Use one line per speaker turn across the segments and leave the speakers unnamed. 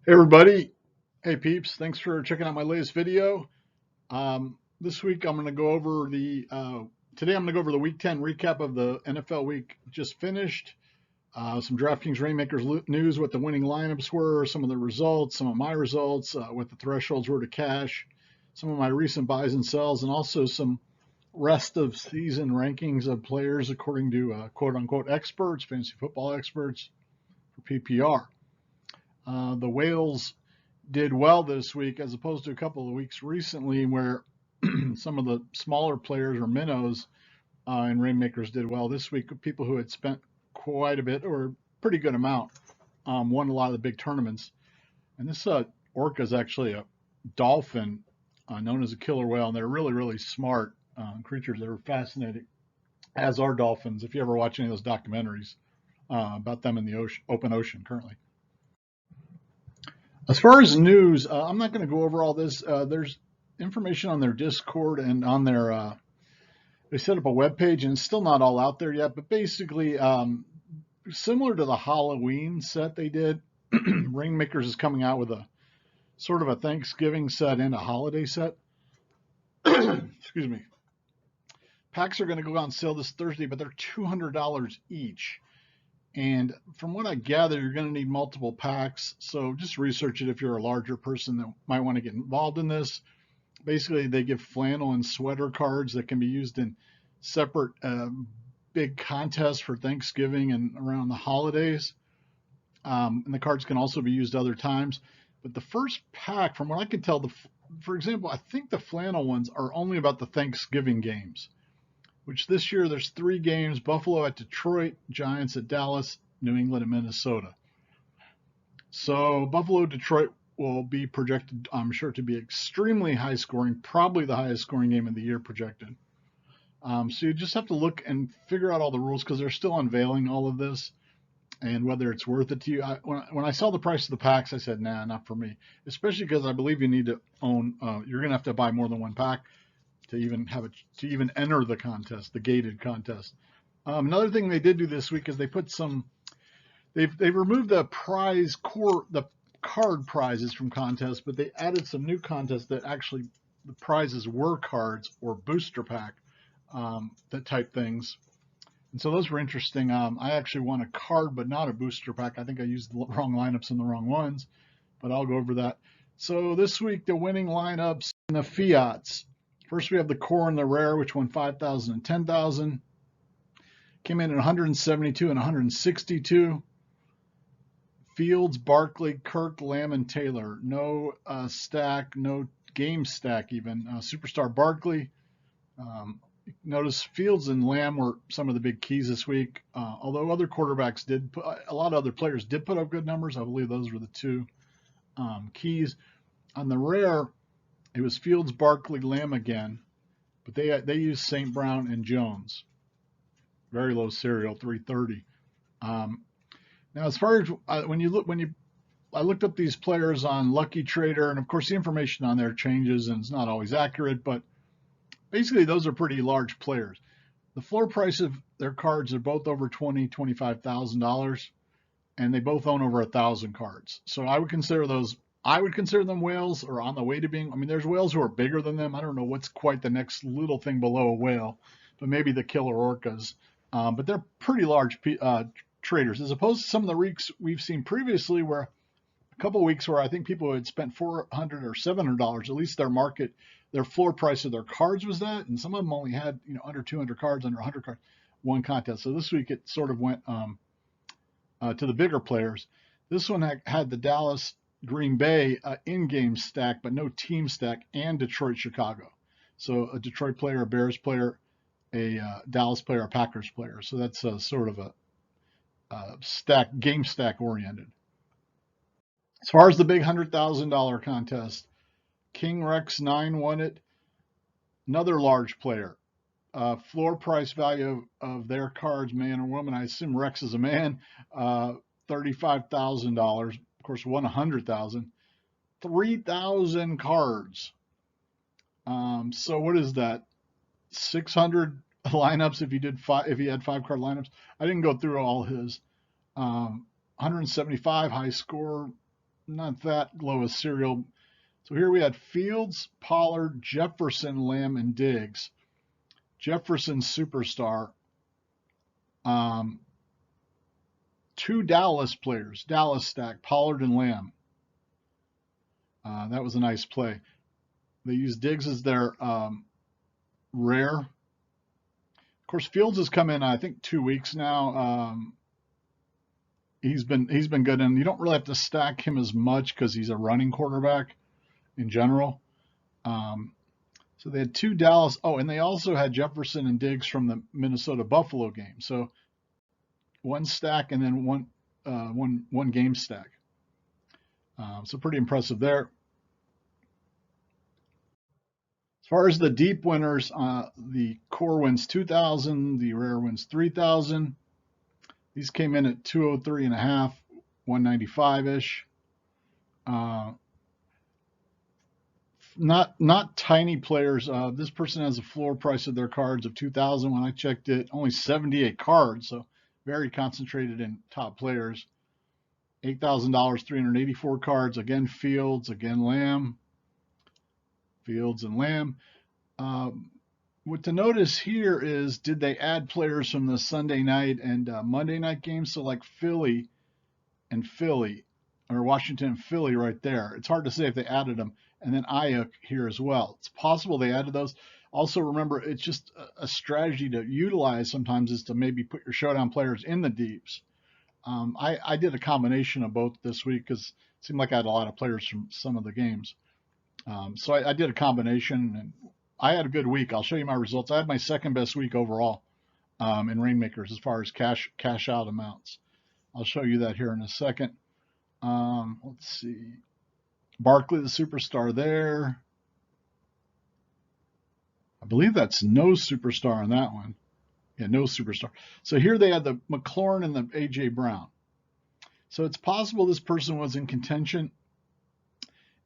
Hey everybody, hey peeps, thanks for checking out my latest video. This week I'm going to go over today I'm going to go over the Week 10 recap of the NFL week just finished. Some DraftKings Reignmakers news, what the winning lineups were, some of the results, some of my results, what the thresholds were to cash, some of my recent buys and sells, and also some rest of season rankings of players according to quote unquote experts, fantasy football experts for PPR. The Whales did well this week as opposed to a couple of weeks recently where some of the smaller players or minnows and rainmakers did well. This week, people who had spent quite a bit or a pretty good amount won a lot of the big tournaments. And this orca is actually a dolphin known as a killer whale, and they're really, really smart creatures. They're fascinating, as are dolphins, if you ever watch any of those documentaries about them in the open ocean currently. As far as news, I'm not going to go over all this. There's information on their Discord and on their. They set up a web page, and it's still not all out there yet. But basically, similar to the Halloween set they did, Rainmakers is coming out with a sort of a Thanksgiving set and a holiday set. Excuse me. Packs are going to go on sale this Thursday, but they're $200 each. And from what I gather, you're going to need multiple packs. So just research it if you're a larger person that might want to get involved in this. Basically, they give flannel and sweater cards that can be used in separate big contests for Thanksgiving and around the holidays. And the cards can also be used other times. But the first pack, from what I can tell, for example, I think the flannel ones are only about the Thanksgiving games, which this year there's 3 games: Buffalo at Detroit, Giants at Dallas, New England at Minnesota. So Buffalo, Detroit will be projected, I'm sure, to be extremely high scoring, probably the highest scoring game of the year projected. So you just have to look and figure out all the rules because they're still unveiling all of this and whether it's worth it to you. When I saw the price of the packs, I said, nah, not for me, especially because I believe you need to own, you're going to have to buy more than one pack to even enter the contest, the gated contest. Another thing they did do this week is they put they've removed the card prizes from contests, but they added some new contests that actually the prizes were cards or booster pack that type things. And so those were interesting. I actually won a card, but not a booster pack. I think I used the wrong lineups and the wrong ones, but I'll go over that. So this week, the winning lineups and the fiats. First, we have the core and the rare, which won 5,000 and 10,000. Came in at 172 and 162. Fields, Barkley, Kirk, Lamb, and Taylor. No stack, no game stack even. Superstar Barkley. Notice Fields and Lamb were some of the big keys this week. Although other quarterbacks a lot of other players did put up good numbers. I believe those were the 2 keys. On the rare, it was Fields, Barkley, Lamb again, but they used St. Brown and Jones. Very low serial, 330. Now, as far as I looked up these players on Lucky Trader, and of course the information on there changes and it's not always accurate, but basically those are pretty large players. The floor price of their cards are both over $25,000, and they both own over 1,000 cards. So I would consider them whales or on the way to being. I mean, there's whales who are bigger than them. I don't know what's quite the next little thing below a whale, but maybe the killer orcas. But they're pretty large traders, as opposed to some of the weeks we've seen previously, where a couple of weeks where I think people had spent $400 or $700. At least their floor price of their cards was that, and some of them only had under 200 cards, under 100 cards, one contest. So this week it sort of went to the bigger players. This one had the Dallas Green Bay in-game stack, but no team stack, and Detroit Chicago. So a Detroit player, a Bears player, a Dallas player, a Packers player. So that's sort of a game stack oriented. As far as the big $100,000 contest, King Rex 9 won it. Another large player. Floor price value of their cards, man or woman, I assume Rex is a man, $35,000. Of course, won 100,000. 3,000 cards. So what is that? 600 lineups if he had 5 card lineups. I didn't go through all his. 175 high score, not that low a serial. So here we had Fields, Pollard, Jefferson, Lamb, and Diggs. Jefferson superstar. 2 Dallas players, Dallas stack, Pollard and Lamb. That was a nice play. They used Diggs as their rare. Of course, Fields has come in, I think, 2 weeks now. He's been good, and you don't really have to stack him as much because he's a running quarterback in general. So they had 2 Dallas. Oh, and they also had Jefferson and Diggs from the Minnesota Buffalo game. So 1 stack and then one game stack. So pretty impressive there. As far as the deep winners, the core wins 2,000, the rare wins 3,000. These came in at 203.5, 195-ish. Not tiny players. This person has a floor price of their cards of 2,000. When I checked it, only 78 cards, so very concentrated in top players. $8,000, 384 cards. Again, Fields. Again, Lamb. Fields and Lamb. What to notice here is, did they add players from the Sunday night and Monday night games? So like Philly and Philly, or Washington and Philly right there. It's hard to say if they added them. And then Ayuk here as well. It's possible they added those. Also, remember, it's just a strategy to utilize sometimes is to maybe put your showdown players in the deeps. I did a combination of both this week because it seemed like I had a lot of players from some of the games. So I did a combination, and I had a good week. I'll show you my results. I had my second best week overall in Reignmakers as far as cash out amounts. I'll show you that here in a second. Let's see. Barkley, the superstar there. I believe that's no superstar on that one. Yeah, no superstar. So here they had the McLaurin and the A.J. Brown. So it's possible this person was in contention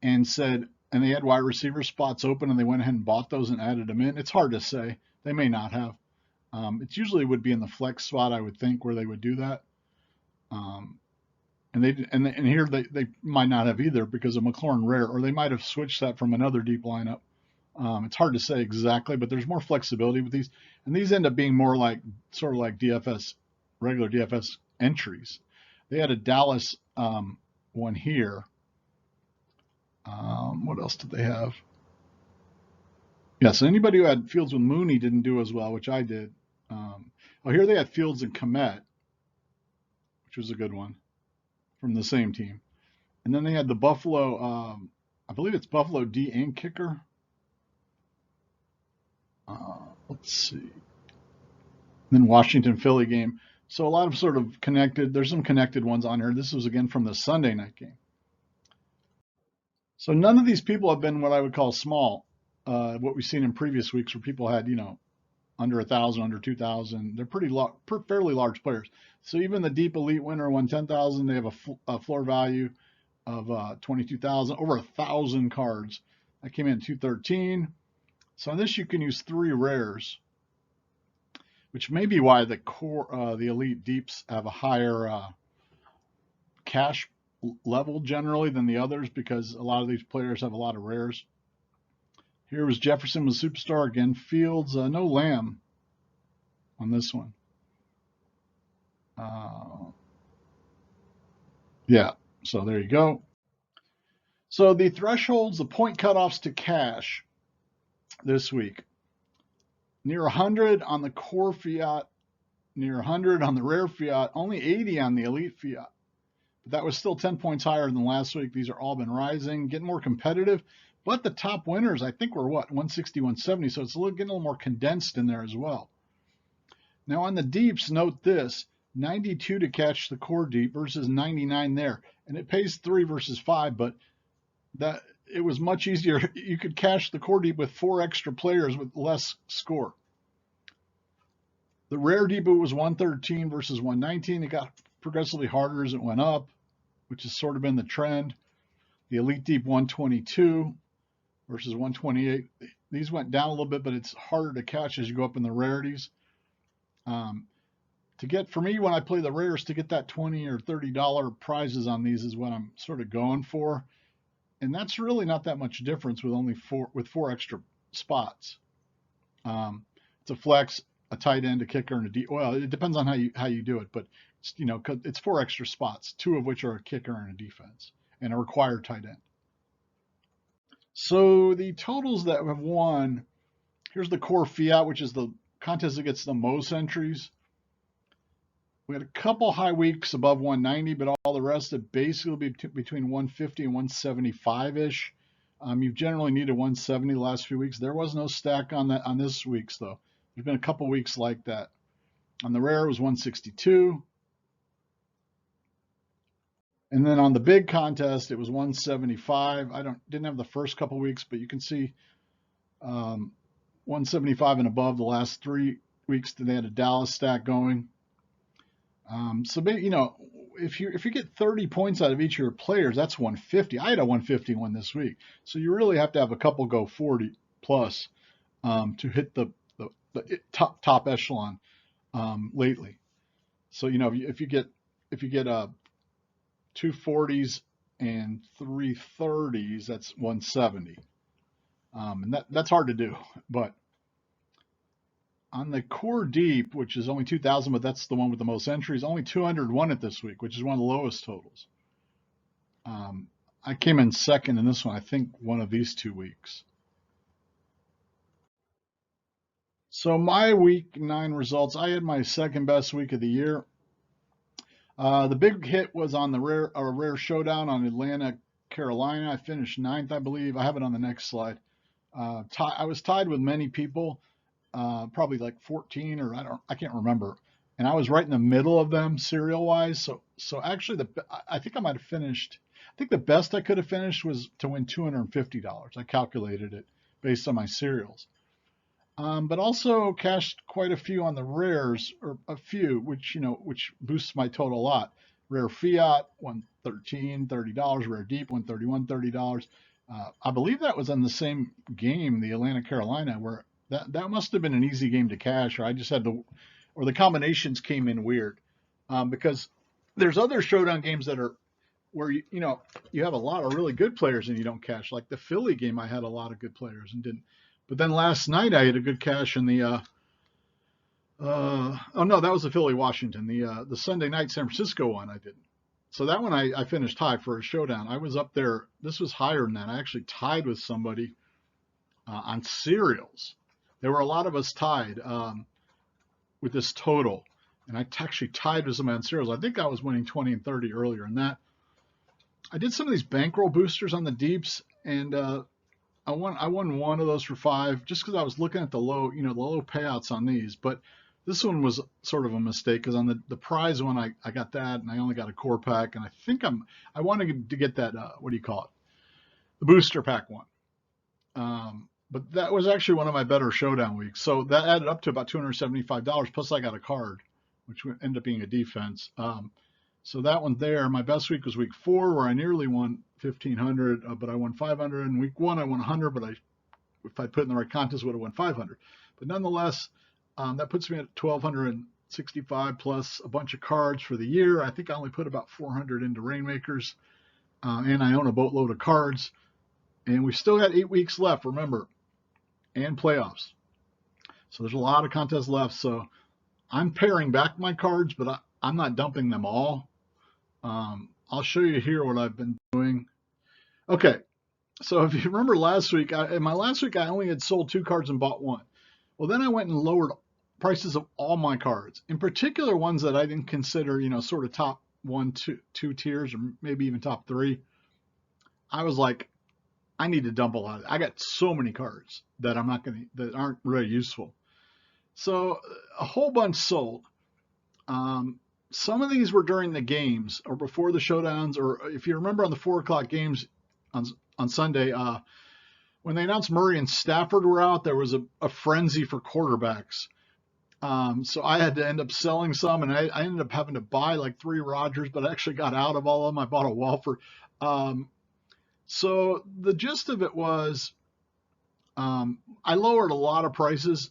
and they had wide receiver spots open and they went ahead and bought those and added them in. It's hard to say. They may not have. It usually would be in the flex spot, I would think, where they would do that. And here they might not have either because of McLaurin rare, or they might have switched that from another deep lineup. It's hard to say exactly, but there's more flexibility with these, and these end up being more like sort of like DFS, regular DFS entries. They had a Dallas one here. What else did they have? Yeah, so anybody who had Fields with Mooney didn't do as well, which I did. Here they had Fields and Komet, which was a good one from the same team. And then they had the Buffalo, I believe it's Buffalo D and kicker. Let's see. Then Washington Philly game. So a lot of sort of connected. There's some connected ones on here. This was again from the Sunday night game. So none of these people have been what I would call small. What we've seen in previous weeks where people had, under 1,000, under 2,000. They're fairly large players. So even the deep elite winner won 10,000. They have a floor value of 22,000, over 1,000 cards. That came in at 213. So on this you can use 3 rares, which may be why the elite deeps have a higher cash level generally than the others, because a lot of these players have a lot of rares. Here was Jefferson was superstar again. Fields, no Lamb on this one. Yeah, so there you go. So the thresholds, the point cutoffs to cash this week. Near 100 on the core fiat, near 100 on the rare fiat, only 80 on the elite fiat. But that was still 10 points higher than last week. These are all been rising, getting more competitive. But the top winners, I think, were 160, 170. So it's getting a little more condensed in there as well. Now on the deeps, note this: 92 to catch the core deep versus 99 there. And it pays 3 versus 5, but that it was much easier. You could cash the core deep with 4 extra players with less score. The rare deep was 113 versus 119. It got progressively harder as it went up, which has sort of been the trend. The elite deep 122 versus 128. These went down a little bit, but it's harder to catch as you go up in the rarities. for me, when I play the rares, to get that $20 or $30 prizes on these is what I'm sort of going for. And that's really not that much difference with only four extra spots. It's a flex, a tight end, a kicker, and a D. Well, it depends on how you do it, but it's four extra spots, two of which are a kicker and a defense, and a required tight end. So the totals that have won, here's the core fiat, which is the contest that gets the most entries. We had a couple high weeks above 190, but all the rest have basically between 150 and 175-ish. You've generally needed 170 the last few weeks. There was no stack on this week's, though. There's been a couple weeks like that. On the rare, it was 162. And then on the big contest, it was 175. I didn't have the first couple weeks, but you can see 175 and above the last 3 weeks. They had a Dallas stack going. So if you get 30 points out of each of your players, that's 150. I had a 150 one this week, so you really have to have a couple go 40 plus to hit the top echelon lately. So if you get 2 40s and 3 30s, that's 170, and that's hard to do, but. On the core deep, which is only 2,000, but that's the one with the most entries, only 201 it this week, which is one of the lowest totals. I came in second in this one, I think one of these 2 weeks. So my week 9 results, I had my second best week of the year. The big hit was on the rare showdown on Atlanta, Carolina. I finished 9th, I believe. I have it on the next slide. I was tied with many people. Probably like 14 or I can't remember, and I was right in the middle of them serial wise. So actually I think I might have finished. I think the best I could have finished was to win $250. I calculated it based on my serials, but also cashed quite a few on the rares, or a few, which boosts my total a lot. Rare fiat won $30, rare deep won $30. I believe that was on the same game, the Atlanta Carolina, where. That must have been an easy game to cash, or I just had or the combinations came in weird, because there's other showdown games that are where you have a lot of really good players and you don't cash. Like the Philly game, I had a lot of good players and didn't. But then last night I had a good cash in the oh no, that was the Philly Washington. The Sunday night San Francisco one I didn't. So that one I finished high for a showdown. I was up there. This was higher than that. I actually tied with somebody on serials. There were a lot of us tied with this total, and I actually tied with some on serials. I think I was winning 20 and 30 earlier in that. I did some of these bankroll boosters on the deeps, and I won one of those for 5 just because I was looking at the low payouts on these. But this one was sort of a mistake because on the prize one I got that, and I only got a core pack, and I think I wanted to get that what do you call it, the booster pack one. But that was actually one of my better showdown weeks. So that added up to about $275. Plus I got a card, which ended up being a defense. So that one there, my best week was week 4, where I nearly won 1,500, but I won 500. In week 1, I won 100, but if I put in the right contest, would have won 500. But nonetheless, that puts me at 1,265 plus a bunch of cards for the year. I think I only put about 400 into Reignmakers, and I own a boatload of cards. And we still got 8 weeks left, remember, and playoffs. So there's a lot of contests left. So I'm paring back my cards, but I'm not dumping them all. I'll show you here what I've been doing. Okay, so if you remember last week, in my last week, I only had sold 2 cards and bought 1. Well, then I went and lowered prices of all my cards, in particular ones that I didn't consider, sort of top 1, 2 tiers, or maybe even top 3. I was like, I need to dump a lot. I got so many cards that that aren't really useful. So a whole bunch sold. Some of these were during the games or before the showdowns, or if you remember on the 4 o'clock games on Sunday, when they announced Murray and Stafford were out, there was a frenzy for quarterbacks. So I had to end up selling some, and I ended up having to buy like 3 Rodgers, but I actually got out of all of them. I bought a Walford. So the gist of it was, I lowered a lot of prices,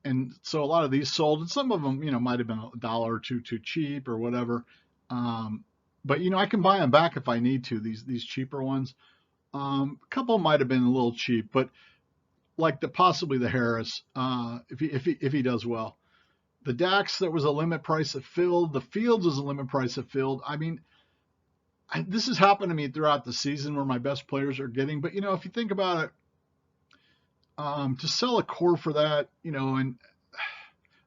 And so a lot of these sold, and some of them, might have been a dollar or two too cheap or whatever. But I can buy them back if I need to. These cheaper ones. A couple might have been a little cheap, but like possibly the Harris, if he does well. The Dax, that was a limit price that filled. The Fields was a limit price that filled. I mean, this has happened to me throughout the season where my best players are getting. But if you think about it, to sell a core for that, and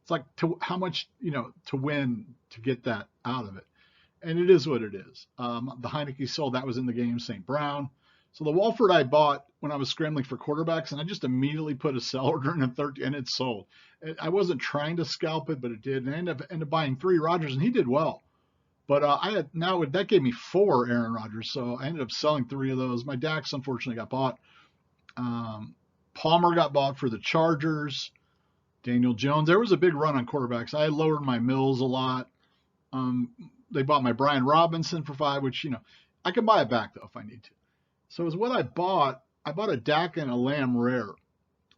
it's like how much, to win to get that out of it. And it is what it is. The Heineke sold, that was in the game, St. Brown. So the Walford I bought when I was scrambling for quarterbacks, and I just immediately put a sell order in 30, and it sold. I wasn't trying to scalp it, but it did. And I ended up buying 3 Rodgers, and he did well. But that gave me 4 Aaron Rodgers, so I ended up selling 3 of those. My Dax unfortunately got bought. Palmer got bought for the Chargers. Daniel Jones. There was a big run on quarterbacks. I lowered my Mills a lot. They bought my Brian Robinson for 5, which, I can buy it back, though, if I need to. So is what I bought. I bought a Dak and a Lamb rare.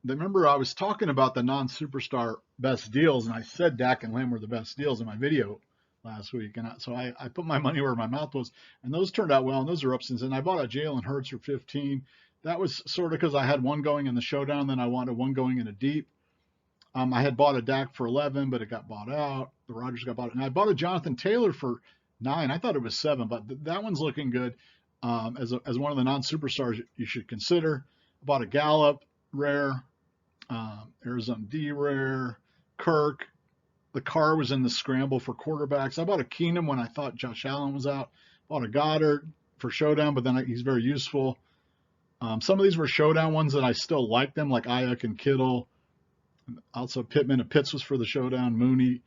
Remember, I was talking about the non-superstar best deals, and I said Dak and Lamb were the best deals in my video last week. And so I put my money where my mouth was, and those turned out well, and those are up since then. I bought a Jalen Hurts for 15. That was sort of because I had one going in the showdown, then I wanted one going in a deep. I had bought a Dak for 11, but it got bought out. The Rodgers got bought out. And I bought a Jonathan Taylor for 9. I thought it was 7, but that one's looking good as one of the non-superstars you should consider. I bought a Gallup rare, Arizona D rare, Kirk. The car was in the scramble for quarterbacks. I bought a Keenum when I thought Josh Allen was out. Bought a Goddard for showdown, but then he's very useful. Some of these were showdown ones that I still like them, like Ayuk and Kittle. Also Pittman and Pitts was for the showdown. Mooney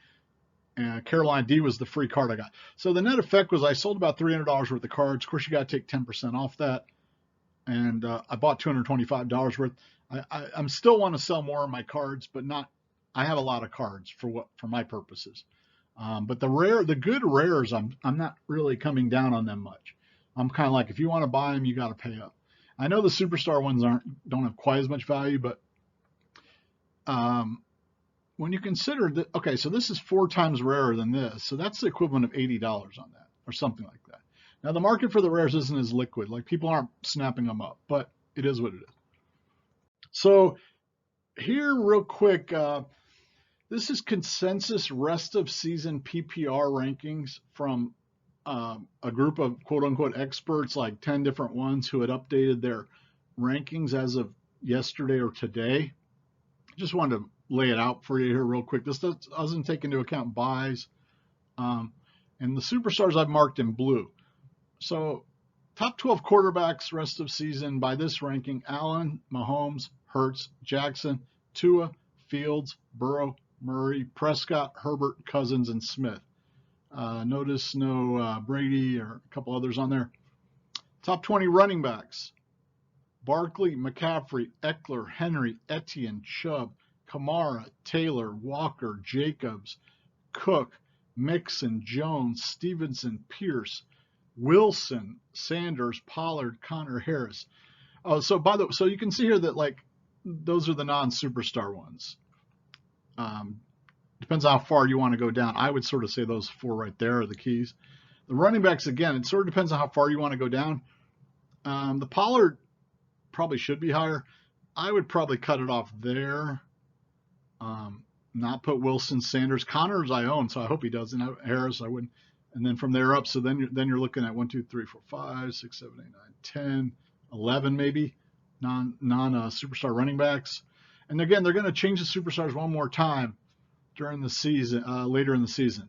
and Caroline D was the free card I got. So the net effect was I sold about $300 worth of cards. Of course, you got to take 10% off that. And I bought $225 worth. I still want to sell more of my cards, but not. I have a lot of cards for my purposes. But the good rares, I'm not really coming down on them much. I'm kind of like, if you want to buy them, you got to pay up. I know the superstar ones don't have quite as much value, but when you consider that, okay, so this is 4 times rarer than this, so that's the equivalent of $80 on that, or something like that. Now, the market for the rares isn't as liquid, like people aren't snapping them up, but it is what it is. So here, real quick, this is consensus rest of season PPR rankings from a group of quote-unquote experts, like 10 different ones who had updated their rankings as of yesterday or today. Just wanted to lay it out for you here real quick. This doesn't take into account buys. And the superstars I've marked in blue. So top 12 quarterbacks rest of season by this ranking: Allen, Mahomes, Hurts, Jackson, Tua, Fields, Burrow, Murray, Prescott, Herbert, Cousins, and Smith. Notice no Brady or a couple others on there. Top 20 running backs: Barkley, McCaffrey, Eckler, Henry, Etienne, Chubb, Kamara, Taylor, Walker, Jacobs, Cook, Mixon, Jones, Stevenson, Pierce, Wilson, Sanders, Pollard, Connor, Harris. So you can see here that like those are the non-superstar ones. Depends on how far you want to go down. I would sort of say those 4 right there are the keys. The running backs, again, it sort of depends on how far you want to go down. The Pollard probably should be higher. I would probably cut it off there. Not put Wilson, Sanders, Connors I own, so I hope he doesn't. Harris I wouldn't. And then from there up, so then you're looking at 1, 2, 3, 4, 5, 6, 7, 8, 9, 10, 11 maybe non superstar running backs. And again, they're going to change the superstars one more time during the season, later in the season.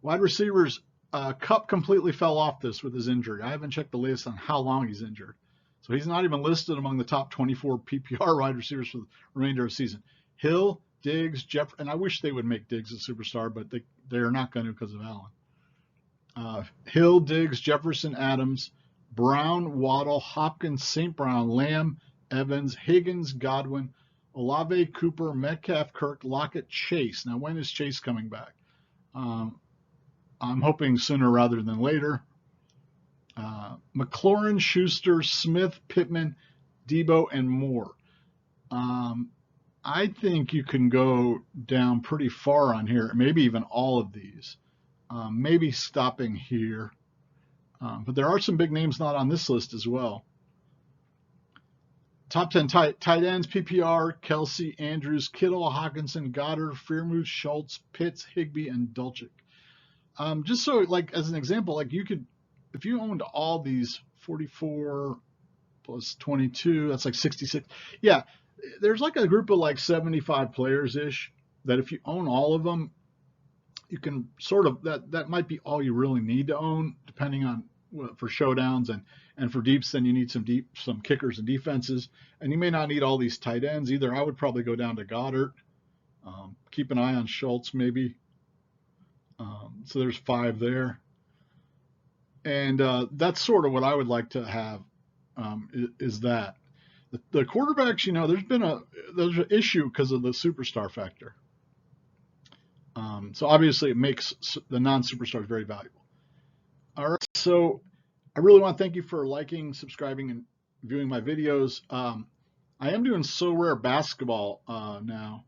Wide receivers, Kupp completely fell off this with his injury. I haven't checked the latest on how long he's injured. So he's not even listed among the top 24 PPR wide receivers for the remainder of the season. Hill, Diggs, and I wish they would make Diggs a superstar, but they are not going to because of Allen. Hill, Diggs, Jefferson, Adams, Brown, Waddle, Hopkins, St. Brown, Lamb, Evans, Higgins, Godwin, Olave, Cooper, Metcalf, Kirk, Lockett, Chase. Now, when is Chase coming back? I'm hoping sooner rather than later. McLaurin, Schuster, Smith, Pittman, Debo, and Moore. I think you can go down pretty far on here, maybe even all of these, maybe stopping here. But there are some big names not on this list as well. Top 10 tight ends, PPR, Kelsey, Andrews, Kittle, Hawkinson, Goddard, Freiermuth, Schultz, Pitts, Higbee, and Dulcich. Just so, like, as an example, like you could, if you owned all these 44 plus 22, that's like 66. Yeah, there's like a group of like 75 players-ish that if you own all of them, you can sort of, that might be all you really need to own, depending on, for showdowns, and for deeps, then you need some kickers and defenses, and you may not need all these tight ends either. I would probably go down to Goddard. Keep an eye on Schultz maybe. So there's 5 there, and that's sort of what I would like to have. Is that the quarterbacks? You know, there's an issue because of the superstar factor. So obviously it makes the non-superstars very valuable. All right, so I really want to thank you for liking, subscribing, and viewing my videos. I am doing So Rare basketball now,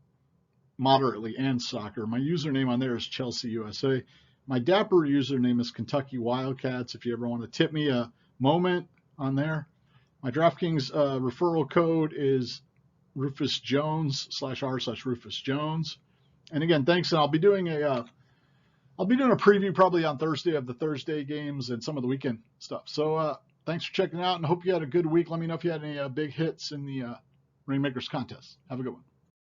moderately, and soccer. My username on there is Chelsea USA. My Dapper username is Kentucky Wildcats. If you ever want to tip me a moment on there. My DraftKings referral code is Rufus Jones /R/Rufus Jones. And again, thanks. And I'll be doing a preview probably on Thursday of the Thursday games and some of the weekend stuff. So thanks for checking it out, and hope you had a good week. Let me know if you had any big hits in the Rainmakers contest. Have a good one.